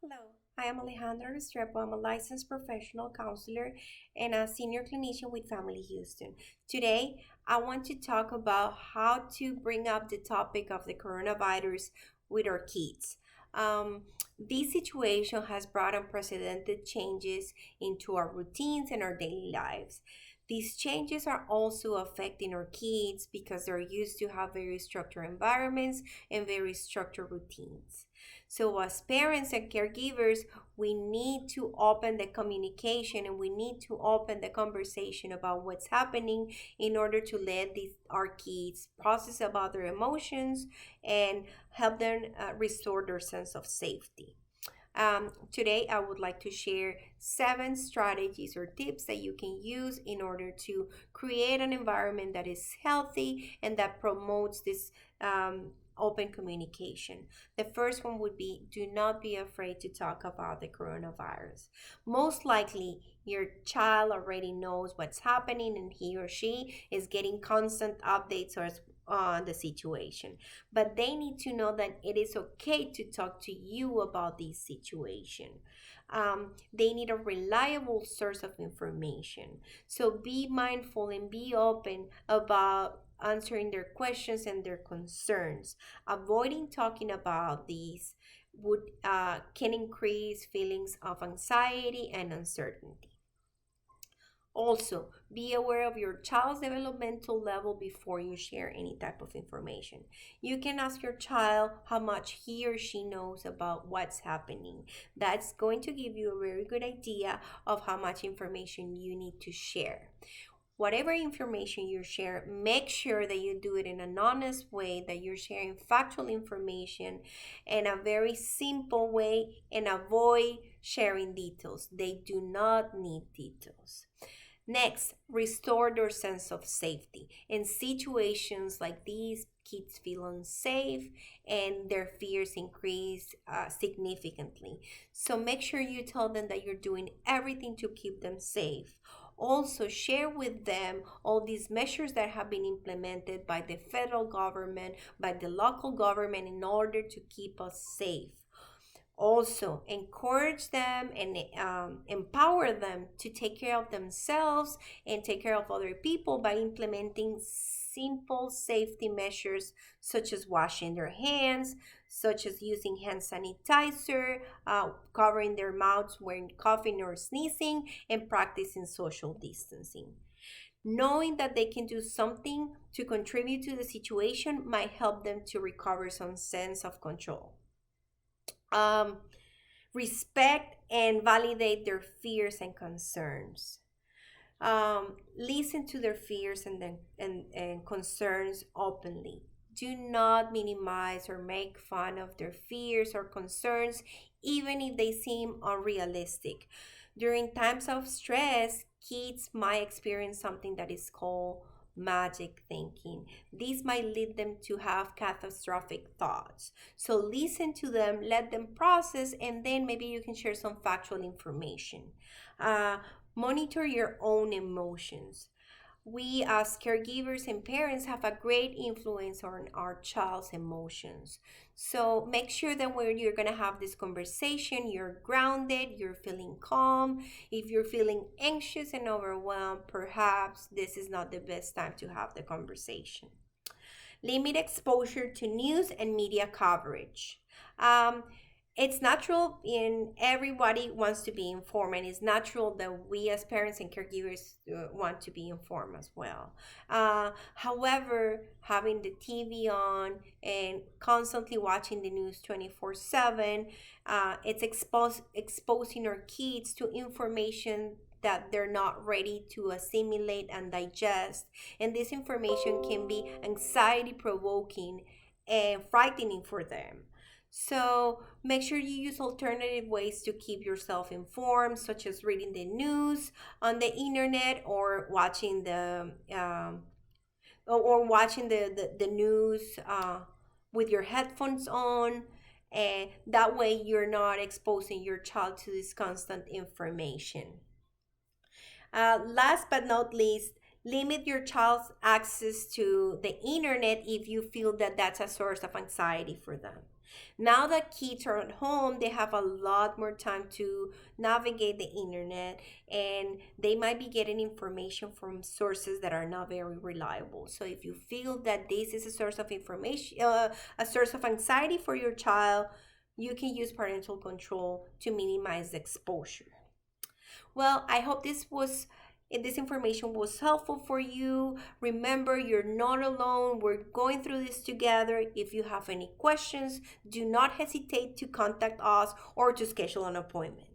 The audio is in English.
Hello, I am Alejandra Restrepo. I'm a licensed professional counselor and a senior clinician with Family Houston. Today, I want to talk about how to bring up the topic of the coronavirus with our kids. Um, this situation has brought unprecedented changes into our routines and our daily lives. These changes are also affecting our kids because they're used to have very structured environments and very structured routines. So, as parents and caregivers, we need to open the communication and we need to open the conversation about what's happening in order to let our kids process about their emotions and help them restore their sense of safety. Today, I would like to share 7 strategies or tips that you can use in order to create an environment that is healthy and that promotes this open communication. The first one would be do not be afraid to talk about the coronavirus. Most likely, your child already knows what's happening and he or she is getting constant updates on the situation, but they need to know that it is okay to talk to you about this situation. They need a reliable source of information. So be mindful and be open about answering their questions and their concerns. Avoiding talking about these would can increase feelings of anxiety and uncertainty. Also, be aware of your child's developmental level before you share any type of information. You can ask your child how much he or she knows about what's happening. That's going to give you a very good idea of how much information you need to share. Whatever information you share, make sure that you do it in an honest way, that you're sharing factual information in a very simple way, and avoid sharing details. They do not need details. Next, restore their sense of safety. In situations like these, kids feel unsafe and their fears increase significantly. So make sure you tell them that you're doing everything to keep them safe. Also, share with them all these measures that have been implemented by the federal government, by the local government in order to keep us safe. Also, encourage them and empower them to take care of themselves and take care of other people by implementing simple safety measures such as washing their hands, such as using hand sanitizer, covering their mouths when coughing or sneezing, and practicing social distancing. Knowing that they can do something to contribute to the situation might help them to recover some sense of control. um, Respect and validate their fears and concerns. Listen to their fears and concerns openly. Do not minimize or make fun of their fears or concerns, even if they seem unrealistic. During times of stress, kids might experience something that is called magic thinking. This might lead them to have catastrophic thoughts. So listen to them, let them process, and then maybe you can share some factual information. Uh, Monitor your own emotions. We, as caregivers and parents, have a great influence on our child's emotions. So make sure that when you're going to have this conversation, you're grounded, you're feeling calm. If you're feeling anxious and overwhelmed, perhaps this is not the best time to have the conversation. Limit exposure to news and media coverage. Um, it's natural in everybody wants to be informed, and it's natural that we as parents and caregivers want to be informed as well. However, having the TV on and constantly watching the news 24/7, it's exposing our kids to information that they're not ready to assimilate and digest, and this information can be anxiety provoking and frightening for them. So make sure you use alternative ways to keep yourself informed, such as reading the news on the internet or watching the news with your headphones on. And that way you're not exposing your child to this constant information. Last but not least, limit your child's access to the internet if you feel that that's a source of anxiety for them. Now that kids are at home, they have a lot more time to navigate the internet, and they might be getting information from sources that are not very reliable. So if you feel that this is a source of information, a source of anxiety for your child, you can use parental control to minimize the exposure. Well, I hope this information was helpful for you. Remember, you're not alone. We're going through this together. If you have any questions, do not hesitate to contact us or to schedule an appointment.